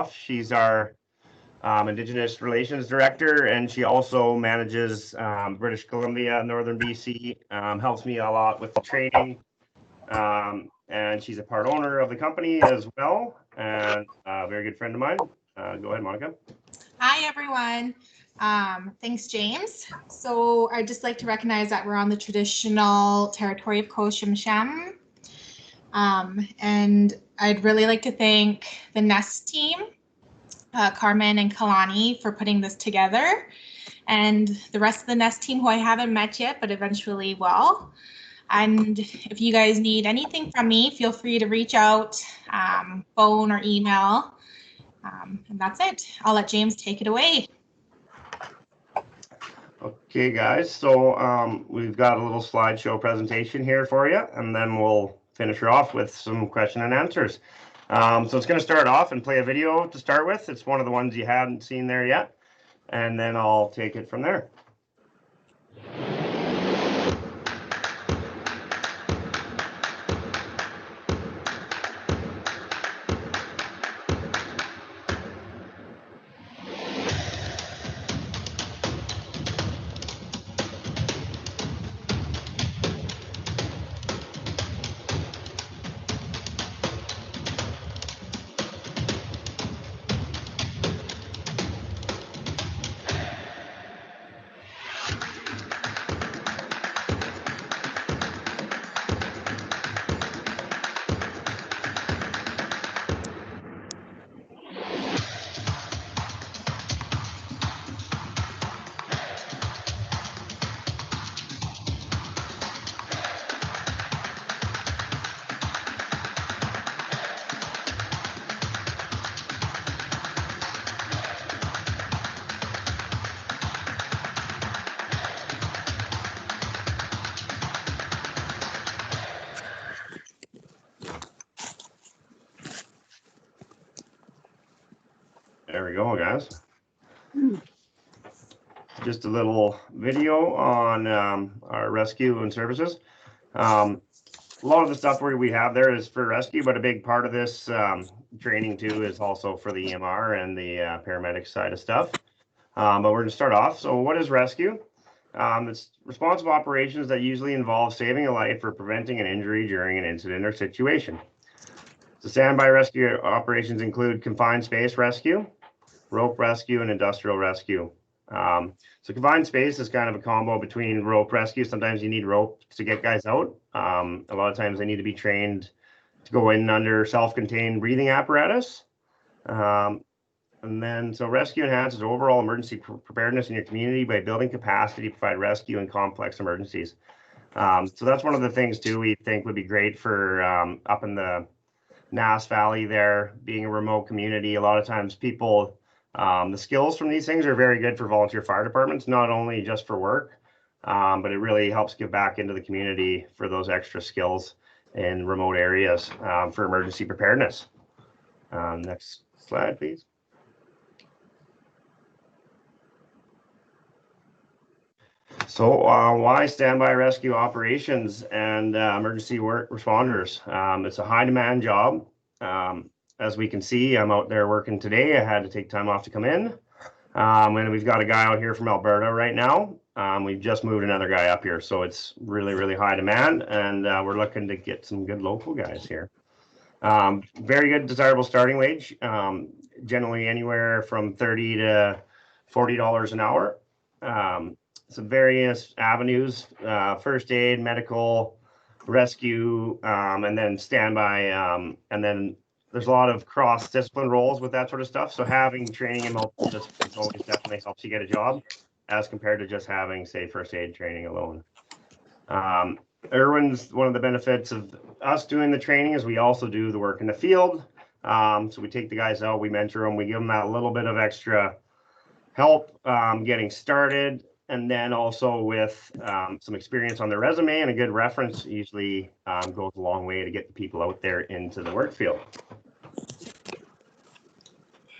She's our Indigenous Relations Director, and she also manages British Columbia, Northern BC, helps me a lot with the training, and she's a part owner of the company as well, and a very good friend of mine. Go ahead, Monica. Hi, everyone. Thanks, James. So I'd just like to recognize that we're on the traditional territory of Coast-Shamsham. And I'd really like to thank the Nest team, Carmen and Kalani, for putting this together, and the rest of the Nest team who I haven't met yet, but eventually will. And if you guys need anything from me, feel free to reach out, phone or email. And that's it. I'll let James take it away. Okay, guys, so we've got a little slideshow presentation here for you, and then we'll finish her off with some question and answers. So it's going to start off and play a video to start with. It's one of the ones you haven't seen there yet, and then I'll take it from there. There we go, guys. Just a little video on our rescue and services. A lot of the stuff we have there is for rescue, but a big part of this training too is also for the EMR and the paramedic side of stuff. But we're going to start off. So what is rescue? It's responsive operations that usually involve saving a life or preventing an injury during an incident or situation. So standby rescue operations include confined space rescue, rope rescue, and industrial rescue. So confined space is kind of a combo between rope rescue. Sometimes you need rope to get guys out. A lot of times they need to be trained to go in under self-contained breathing apparatus. And then, so rescue enhances overall emergency preparedness in your community by building capacity to provide rescue in complex emergencies. So that's one of the things too we think would be great for up in the Nass Valley there, being a remote community. A lot of times people, the skills from these things are very good for volunteer fire departments, not only just for work, but it really helps give back into the community for those extra skills in remote areas for emergency preparedness. Next slide, please. So why standby rescue operations and emergency work responders? It's a high demand job. As we can see, I'm out there working today. I had to take time off to come in. And we've got a guy out here from Alberta right now. We've just moved another guy up here. So it's really, really high demand. And we're looking to get some good local guys here. Very good desirable starting wage. Generally anywhere from $30 to $40 an hour. Some various avenues, first aid, medical, rescue, and then standby. And then there's a lot of cross-discipline roles with that sort of stuff. So having training in multiple disciplines always definitely helps you get a job as compared to just having, say, first aid training alone. Irwin's one of the benefits of us doing the training is we also do the work in the field. So we take the guys out, we mentor them, we give them that little bit of extra help getting started. And then also with some experience on their resume and a good reference usually goes a long way to get the people out there into the work field.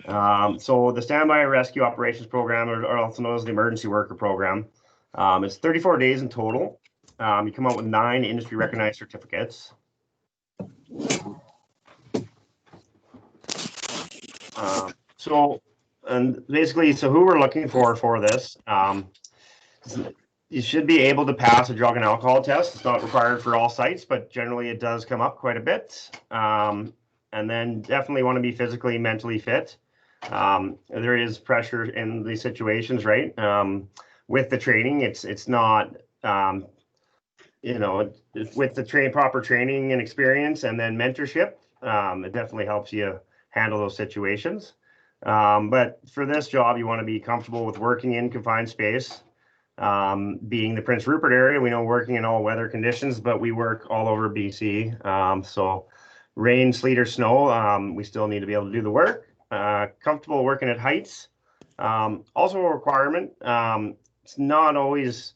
So the Standby Rescue Operations Program, or also known as the Emergency Worker Program, it's 34 days in total. You come out with 9 industry recognized certificates. And basically, so who we're looking for this, you should be able to pass a drug and alcohol test. It's not required for all sites, but generally it does come up quite a bit. And then definitely want to be physically, mentally fit. There is pressure in these situations, right? With the training, it's not, you know, with the proper training and experience and then mentorship, it definitely helps you handle those situations. But for this job, you want to be comfortable with working in confined space. Being the Prince Rupert area, we know working in all weather conditions, but we work all over BC. So rain, sleet, or snow, we still need to be able to do the work. Comfortable working at heights. Also a requirement. It's not always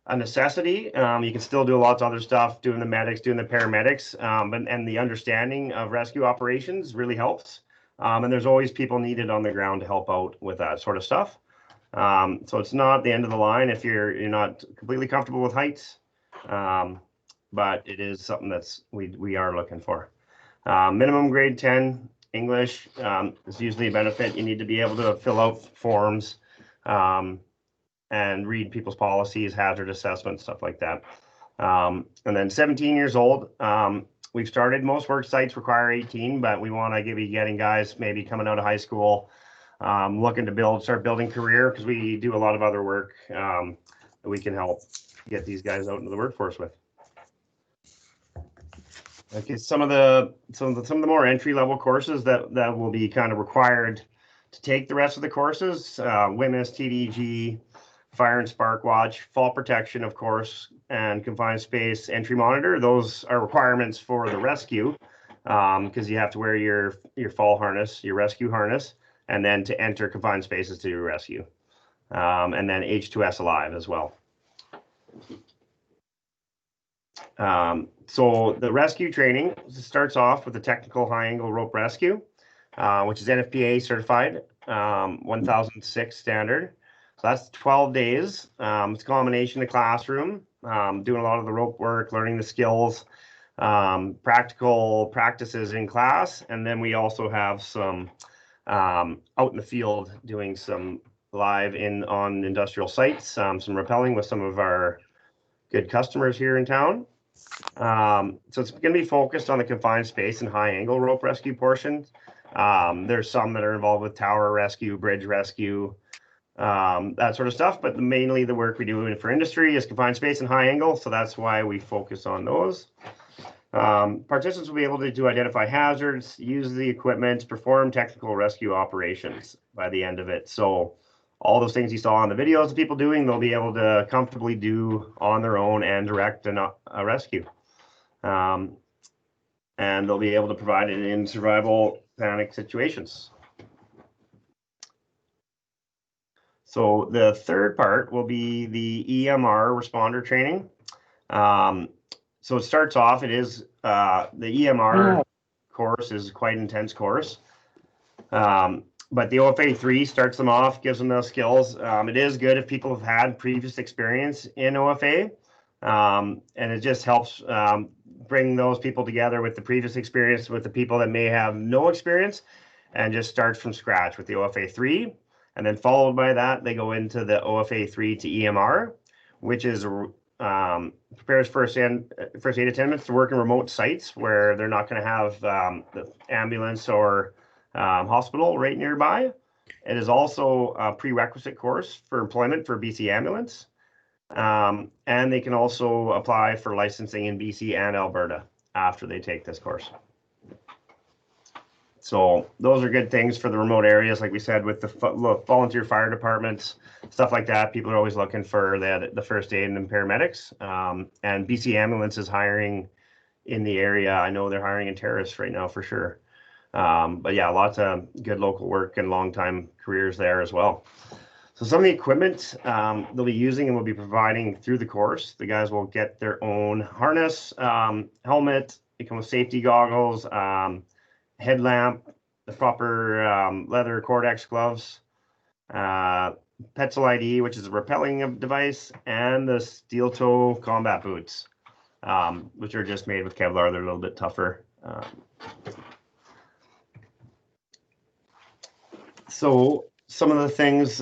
a necessity. You can still do lots of other stuff, doing the medics, doing the paramedics, and the understanding of rescue operations really helps. And there's always people needed on the ground to help out with that sort of stuff. So it's not the end of the line if you're not completely comfortable with heights, but it is something that's we are looking for. Minimum grade 10 English is usually a benefit. You need to be able to fill out forms and read people's policies, hazard assessment, stuff like that. And then 17 years old. We've started, most work sites require 18, but we want to be getting guys maybe coming out of high school, looking to start building career, because we do a lot of other work that we can help get these guys out into the workforce with. Okay, some of the more entry level courses that will be kind of required to take the rest of the courses: WMIS, TDG, fire and spark watch, fall protection, of course, and confined space entry monitor. Those are requirements for the rescue, because you have to wear your fall harness, your rescue harness, and then to enter confined spaces to your rescue, and then H2S alive as well. So the rescue training starts off with the technical high angle rope rescue, which is NFPA certified, 1006 standard. So that's 12 days. It's a combination of classroom, doing a lot of the rope work, learning the skills, practical practices in class. And then we also have some out in the field doing some live on industrial sites, some rappelling with some of our good customers here in town. So it's going to be focused on the confined space and high angle rope rescue portion. There's some that are involved with tower rescue, bridge rescue, that sort of stuff, but mainly the work we do for industry is confined space and high angle, so that's why we focus on those. Participants will be able to identify hazards, use the equipment, perform technical rescue operations by the end of it. So all those things you saw on the videos of people doing, they'll be able to comfortably do on their own and direct a rescue. And they'll be able to provide it in survival panic situations. So the third part will be the EMR responder training. So it starts off, it is the EMR course is quite an intense course. But the OFA 3 starts them off, gives them those skills. It is good if people have had previous experience in OFA, and it just helps bring those people together with the previous experience with the people that may have no experience, and just starts from scratch with the OFA 3. And then followed by that, they go into the OFA 3 to EMR, which is prepares first aid attendants to work in remote sites where they're not going to have the ambulance or hospital right nearby. It is also a prerequisite course for employment for BC Ambulance. And they can also apply for licensing in BC and Alberta after they take this course. So those are good things for the remote areas, like we said, with the volunteer fire departments, stuff like that. People are always looking for the first aid and paramedics. And BC Ambulance is hiring in the area. I know they're hiring in Terrace right now for sure. But yeah, lots of good local work and long-time careers there as well. So some of the equipment they'll be using and will be providing through the course. The guys will get their own harness, helmet, they come with safety goggles, headlamp, the proper leather Cordex gloves, Petzl ID, which is a rappelling device, and the steel toe combat boots, which are just made with Kevlar. They're a little bit tougher. So some of the things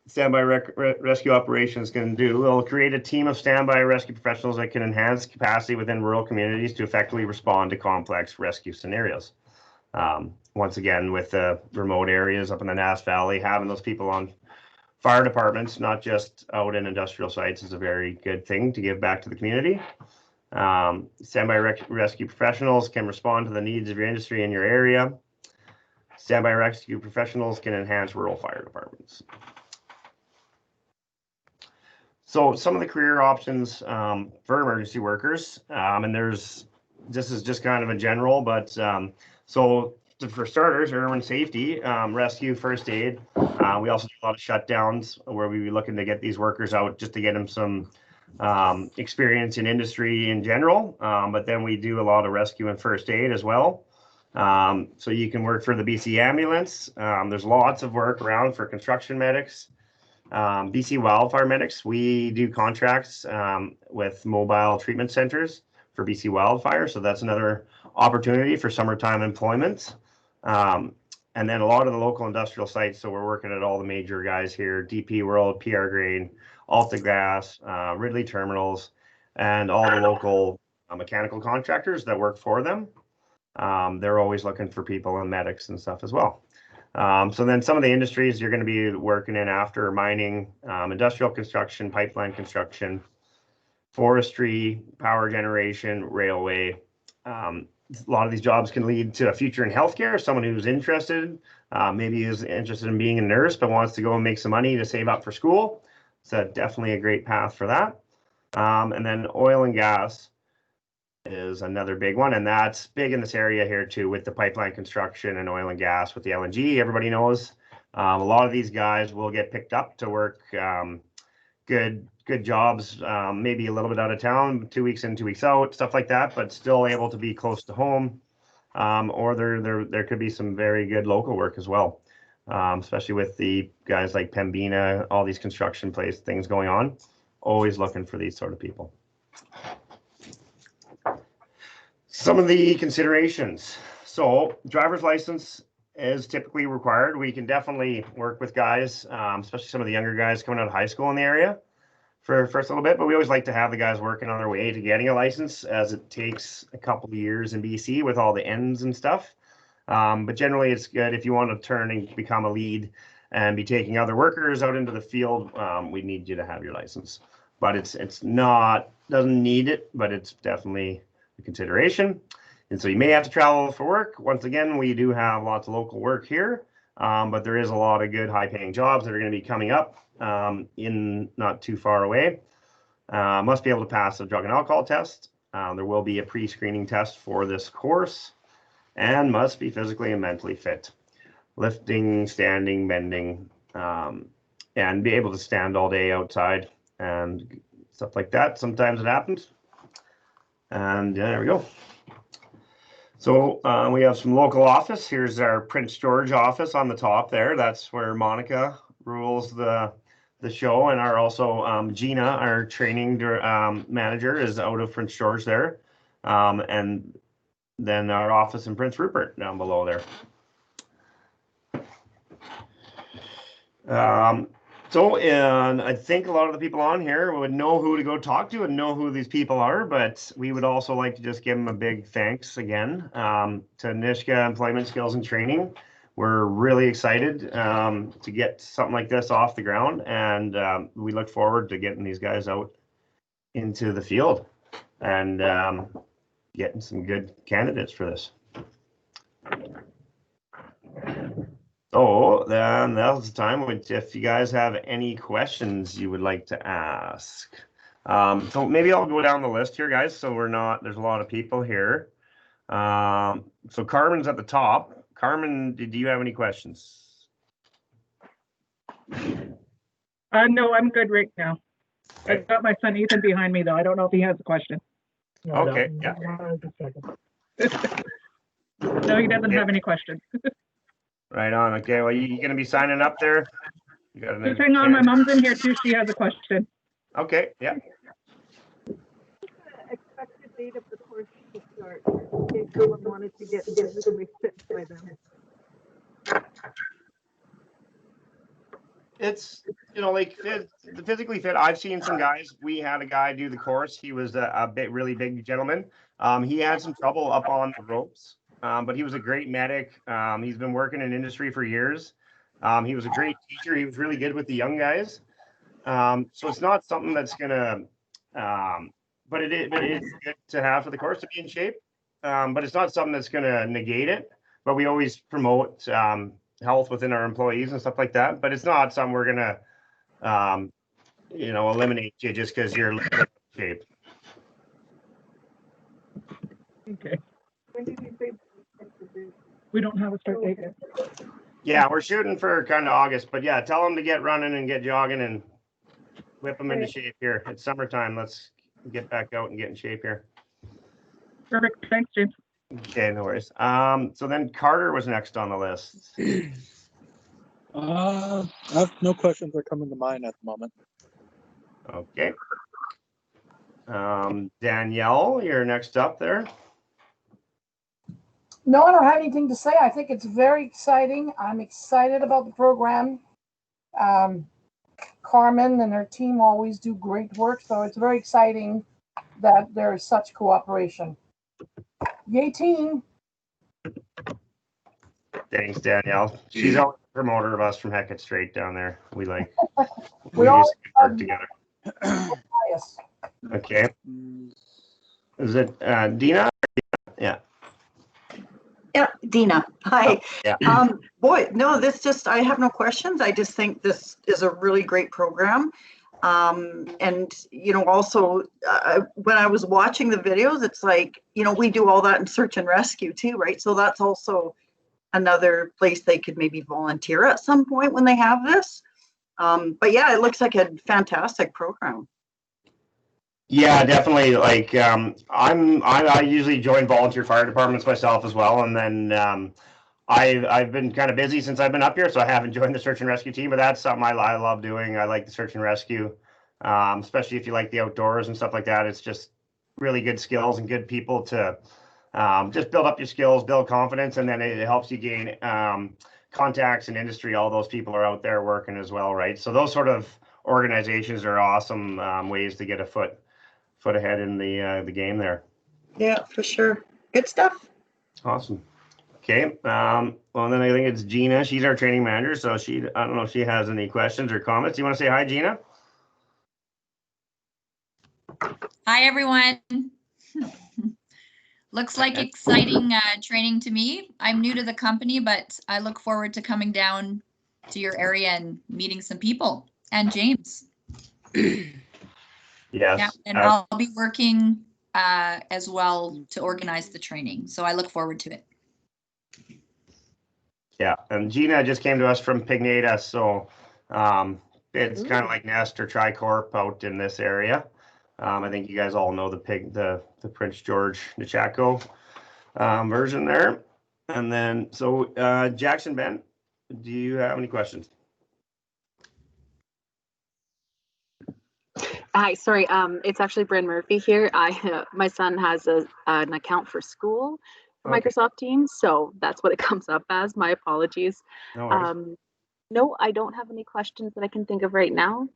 standby rescue operations can do, they'll create a team of standby rescue professionals that can enhance capacity within rural communities to effectively respond to complex rescue scenarios. Once again, with the remote areas up in the Nass Valley, having those people on fire departments, not just out in industrial sites, is a very good thing to give back to the community. Standby rescue professionals can respond to the needs of your industry in your area. Standby rescue professionals can enhance rural fire departments. So some of the career options for emergency workers, and this is just kind of a general, but so for starters, Irwin safety, rescue, first aid. We also do a lot of shutdowns where we be looking to get these workers out just to get them some experience in industry in general. But then we do a lot of rescue and first aid as well. So you can work for the BC ambulance. There's lots of work around for construction medics. BC wildfire medics, we do contracts with mobile treatment centers for BC wildfire. So that's another opportunity for summertime employment. And then a lot of the local industrial sites. So we're working at all the major guys here, DP World, PR Grain, AltaGas, Ridley Terminals, and all the local mechanical contractors that work for them. They're always looking for people and medics and stuff as well. So then some of the industries you're going to be working in after mining, industrial construction, pipeline construction, forestry, power generation, railway. A lot of these jobs can lead to a future in healthcare. Someone who's interested, maybe is interested in being a nurse, but wants to go and make some money to save up for school. So definitely a great path for that. And then oil and gas is another big one, and that's big in this area here too, with the pipeline construction and oil and gas with the LNG. Everybody knows a lot of these guys will get picked up to work good jobs, maybe a little bit out of town, 2 weeks in, 2 weeks out, stuff like that, but still able to be close to home. Or there could be some very good local work as well, especially with the guys like Pembina, all these construction place things going on. Always looking for these sort of people. Some of the considerations. So driver's license is typically required. We can definitely work with guys, especially some of the younger guys coming out of high school in the area for first a little bit, but we always like to have the guys working on their way to getting a license, as it takes a couple of years in BC with all the ends and stuff. But generally it's good if you want to turn and become a lead and be taking other workers out into the field. We need you to have your license, but it's not, doesn't need it, but it's definitely a consideration. And so you may have to travel for work. Once again, we do have lots of local work here, but there is a lot of good high paying jobs that are going to be coming up in not too far away. Must be able to pass a drug and alcohol test. There will be a pre-screening test for this course, and must be physically and mentally fit. Lifting, standing, bending, and be able to stand all day outside and stuff like that. Sometimes it happens. And there we go. So we have some local office. Here's our Prince George office on the top there. That's where Monica rules the show, and our also Gina, our training manager, is out of Prince George there. And then our office in Prince Rupert down below there. And I think a lot of the people on here would know who to go talk to and know who these people are, but we would also like to just give them a big thanks again to Nisga'a Employment Skills and Training. We're really excited to get something like this off the ground, and we look forward to getting these guys out into the field and getting some good candidates for this. So then now's the time if you guys have any questions you would like to ask. So maybe I'll go down the list here, guys, so there's a lot of people here. So Carmen's at the top. Carmen, do you have any questions? No, I'm good right now. Okay. I've got my son Ethan behind me, though. I don't know if he has a question. Okay, yeah. No, he doesn't have any questions. Right on. Okay, well, you going to be signing up there? Just hang on, my mom's in here too. She has a question. Okay, yeah. Expected date of the course to start, in case someone wanted to get physically fit by them. It's, like the physically fit. I've seen some guys. We had a guy do the course. He was a bit really big gentleman. He had some trouble up on the ropes, but he was a great medic. He's been working in industry for years. He was a great teacher. He was really good with the young guys. So it's not something that's gonna, but it's good to have for the course to be in shape. But it's not something that's gonna negate it. But we always promote health within our employees and stuff like that. But it's not something we're gonna, eliminate you just because you're in shape. Okay, When did you say? we don't have a start date yet. Yeah, we're shooting for kind of August, but yeah, tell them to get running and get jogging and whip them into shape here. It's summertime. Let's get back out and get in shape here. Perfect, thanks, James. Okay, no worries. So then Carter was next on the list. I have no questions that come into mind at the moment. Okay. Danielle, you're next up there. No, I don't have anything to say. I think it's very exciting. I'm excited about the program. Carmen and her team always do great work, so it's very exciting that there is such cooperation. Yay, team. Thanks, Danielle. She's always a promoter of us from Heckett Straight down there. We We all just work together. bias. Okay. Is it Dina? Yeah. Yeah, Dina. Hi. Yeah. Boy, no, I have no questions. I just think this is a really great program. And, also when I was watching the videos, it's like, we do all that in search and rescue too, right? So that's also another place they could maybe volunteer at some point when they have this. But yeah, it looks like a fantastic program. Yeah, definitely. Like, I usually join volunteer fire departments myself as well, and then I've been kind of busy since I've been up here, so I haven't joined the search and rescue team. But that's something I love doing. I like the search and rescue, especially if you like the outdoors and stuff like that. It's just really good skills and good people to just build up your skills, build confidence, and then it helps you gain contacts in industry. All those people are out there working as well, right? So those sort of organizations are awesome ways to get a foot ahead in the game there. Yeah, for sure. Good stuff. Awesome. Okay. Well, then I think it's Gina. She's our training manager, so I don't know if she has any questions or comments. You want to say hi, Gina? Hi, everyone. Looks like exciting training to me. I'm new to the company, but I look forward to coming down to your area and meeting some people. And James. Yes. Yeah, and I'll be working as well to organize the training. So I look forward to it. Yeah, and Gina just came to us from Pignata, so it's kind of like Nest or Tricorp out in this area. I think you guys all know the Prince George Nechako version there. And then, so Jackson Ben, do you have any questions? Hi, sorry. It's actually Bryn Murphy here. My son has an account for school for Microsoft Teams, so that's what it comes up as. My apologies. No worries. No, I don't have any questions that I can think of right now.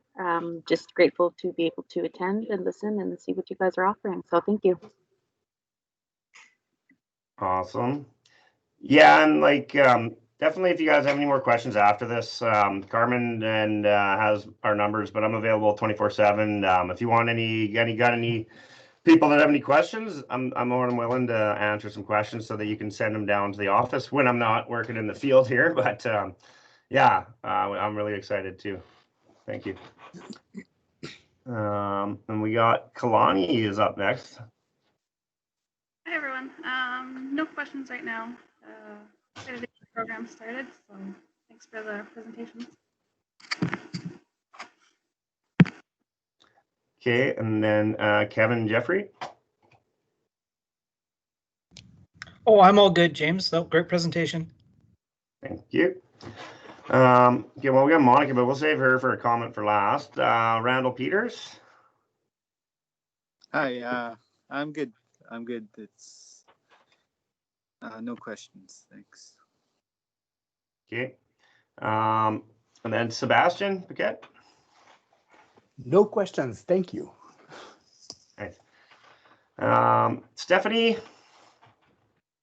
Just grateful to be able to attend and listen and see what you guys are offering. So thank you. Awesome. Yeah, and like definitely if you guys have any more questions after this, Carmen and has our numbers, but I'm available 24/7. If you want any people that have any questions, I'm more than willing to answer some questions so that you can send them down to the office when I'm not working in the field here. But yeah, I'm really excited too. Thank you. And we got Kalani is up next. Hi everyone. No questions right now. Excited to get the program started, so thanks for the presentations. Okay, and then Kevin Jeffrey. Oh, I'm all good, James. So great presentation. Thank you. Okay, well, we got Monica, but we'll save her for a comment for last. Randall Peters. Hi, I'm good. I'm good. It's no questions. Thanks. Okay. And then Sebastian Paquette. No questions. Thank you. Nice. Stephanie.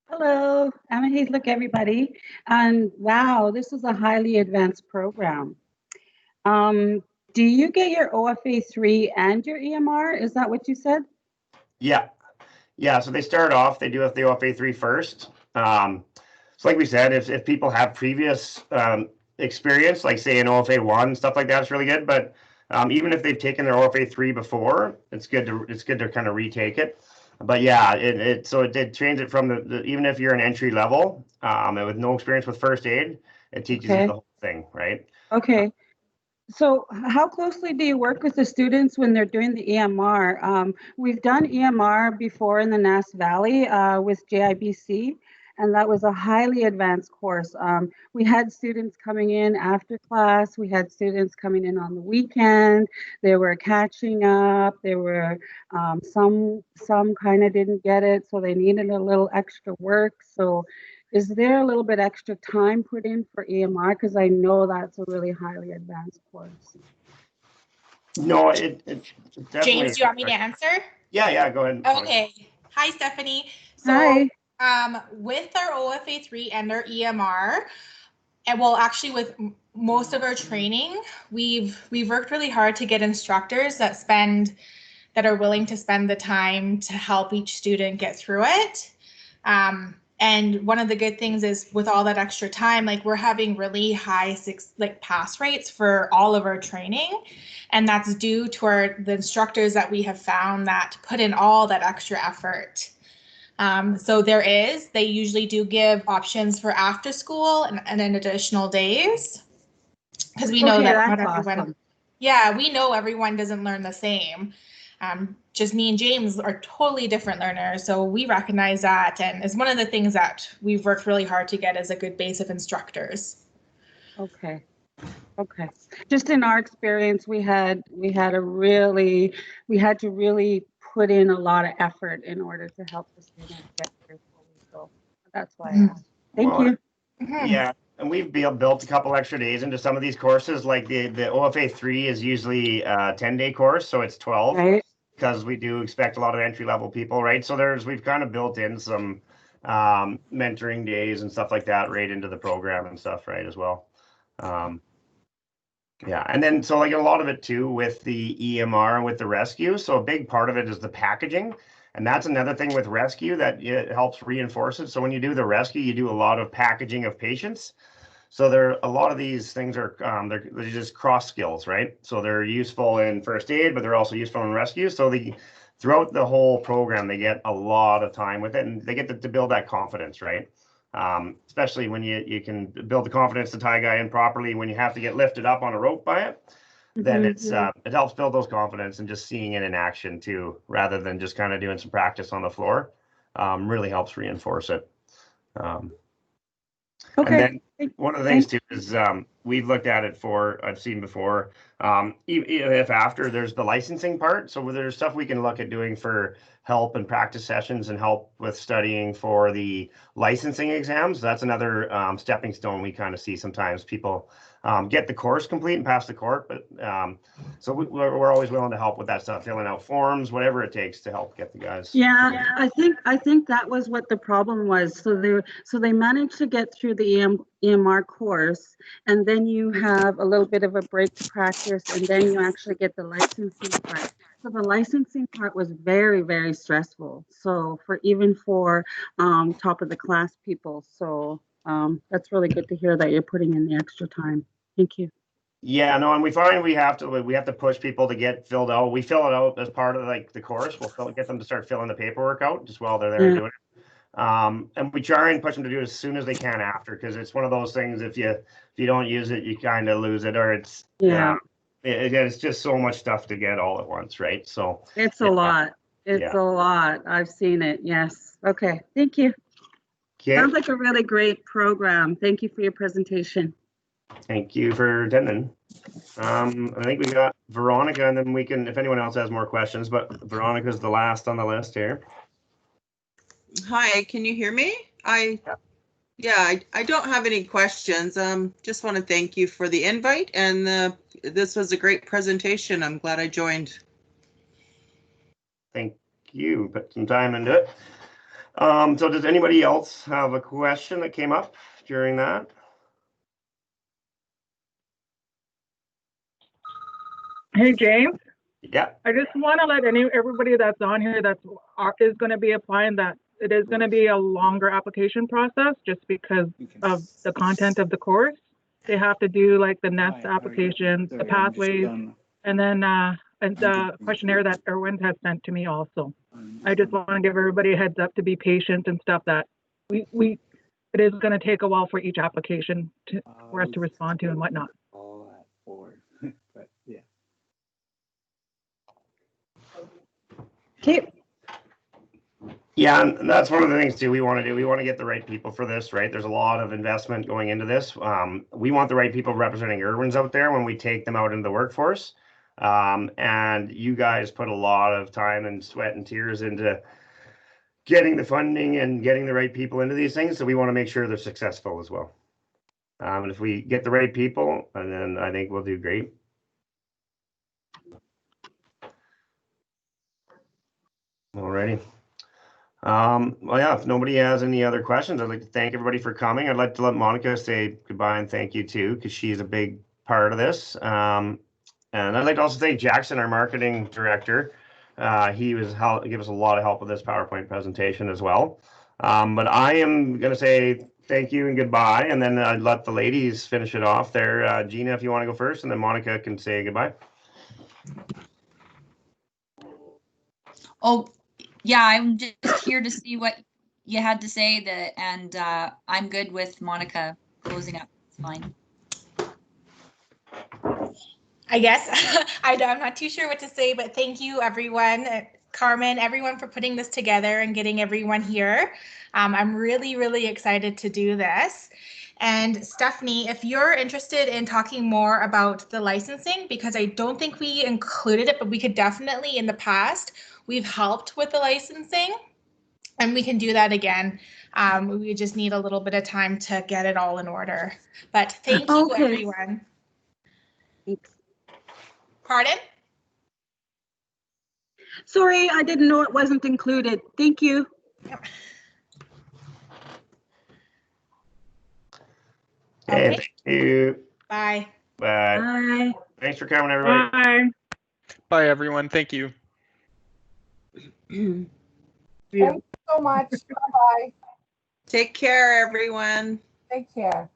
Hello, I'm a Hayes. Look, everybody. And wow, this is a highly advanced program. Do you get your OFA 3 and your EMR? Is that what you said? Yeah. Yeah. So they start off, they do the OFA 3 first. So like we said, if people have previous experience, like say an OFA 1, stuff like that, it's really good. But even if they've taken their OFA 3 before, it's good to kind of retake it. But yeah, it did change it from the even if you're an entry level with no experience with first aid, it teaches you the whole thing, right? Okay. So how closely do you work with the students when they're doing the EMR? We've done EMR before in the Nass Valley with JIBC, and that was a highly advanced course. We had students coming in after class. We had students coming in on the weekend. They were catching up. There were some kind of didn't get it, so they needed a little extra work. So is there a little bit extra time put in for EMR? Because I know that's a really highly advanced course. No, it definitely. James, do you want me to answer? Yeah, go ahead. Okay. Hi, Stephanie. So, Hi. With our OFA 3 and our EMR, and well, actually with most of our training, we've worked really hard to get instructors that are willing to spend the time to help each student get through it. And one of the good things is with all that extra time, like we're having really high pass rates for all of our training. And that's due to the instructors that we have found that put in all that extra effort. So they usually do give options for after school and then additional days. Because we know that not everyone, awesome. Yeah, we know everyone doesn't learn the same. Just me and James are totally different learners. So we recognize that. And it's one of the things that we've worked really hard to get is a good base of instructors. Okay. Just in our experience, we had to really put in a lot of effort in order to help the students get through. So that's why I asked. Thank you. Yeah. And we've built a couple extra days into some of these courses. Like the OFA 3 is usually a 10-day course, so it's 12. Right. Because we do expect a lot of entry-level people, right? So we've kind of built in some mentoring days and stuff like that right into the program and stuff, right, as well. Yeah, and then so like a lot of it too with the EMR and with the rescue. So a big part of it is the packaging. And that's another thing with rescue that it helps reinforce it. So when you do the rescue, you do a lot of packaging of patients. So a lot of these things are they're just cross skills, right? So they're useful in first aid, but they're also useful in rescue. So throughout the whole program, they get a lot of time with it, and they get to build that confidence, right? Especially when you can build the confidence to tie a guy in properly. When you have to get lifted up on a rope by it, then it helps build those confidence, and just seeing it in action too, rather than just kind of doing some practice on the floor, really helps reinforce it. Okay. And then one of the things too is we've looked at it I've seen before, if after there's the licensing part. So there's stuff we can look at doing for help and practice sessions and help with studying for the licensing exams. That's another stepping stone we kind of see sometimes. People get the course complete and pass the court, but so we're always willing to help with that stuff, filling out forms, whatever it takes to help get the guys. Yeah. I think that was what the problem was. So they managed to get through the EMR course, and then you have a little bit of a break to practice, and then you actually get the licensing part. So the licensing part was very, very stressful. So for top of the class people. So that's really good to hear that you're putting in the extra time. Thank you. Yeah, no, and we find we have to push people to get filled out. We fill it out as part of like the course. We'll get them to start filling the paperwork out just while they're there doing it. And we try and push them to do it as soon as they can after, because it's one of those things. If you don't use it, you kind of lose it, or it's it's just so much stuff to get all at once, right? So it's a lot. It's a lot. I've seen it. Yes. Okay. Thank you. Okay. Sounds like a really great program. Thank you for your presentation. Thank you for attending. I think we got Veronica, and then we can, if anyone else has more questions, but Veronica's the last on the list here. Hi, can you hear me? Yeah, I don't have any questions. Just want to thank you for the invite, and this was a great presentation. I'm glad I joined. Thank you. Put some time into it. So does anybody else have a question that came up during that? Hey, James. Yeah. I just want to let everybody that's on here is going to be applying that it is going to be a longer application process just because of the content of the course. They have to do like the NEST application, the pathways, and then the questionnaire that Irwin has sent to me also. I just want to give everybody a heads up to be patient and stuff that it is going to take a while for each application for us to respond to and whatnot. But yeah. Okay. Yeah, and that's one of the things too we want to do. We want to get the right people for this, right? There's a lot of investment going into this. We want the right people representing Irwins out there when we take them out into the workforce. And you guys put a lot of time and sweat and tears into getting the funding and getting the right people into these things. So we want to make sure they're successful as well. And if we get the right people, and then I think we'll do great. Alrighty. Well, yeah, if nobody has any other questions, I'd like to thank everybody for coming. I'd like to let Monica say goodbye and thank you too, because she's a big part of this. And I'd like to also thank Jackson, our marketing director. He was give us a lot of help with this PowerPoint presentation as well. But I am going to say thank you and goodbye, and then I'd let the ladies finish it off there. Gina, if you want to go first, and then Monica can say goodbye. Oh, yeah, I'm just here to see what you had to say, and I'm good with Monica closing up. It's fine. I guess I'm not too sure what to say, but thank you everyone, Carmen, everyone for putting this together and getting everyone here. I'm really, really excited to do this. And Stephanie, if you're interested in talking more about the licensing, because I don't think we included it, but we could definitely, in the past, we've helped with the licensing, and we can do that again. We just need a little bit of time to get it all in order. But thank you, everyone. Thanks. Pardon? Sorry, I didn't know it wasn't included. Thank you. Okay. Thank you. Bye. Bye. Bye. Thanks for coming, everybody. Bye. Bye, everyone. Thank you. Thank you so much. Bye-bye. Take care, everyone. Take care.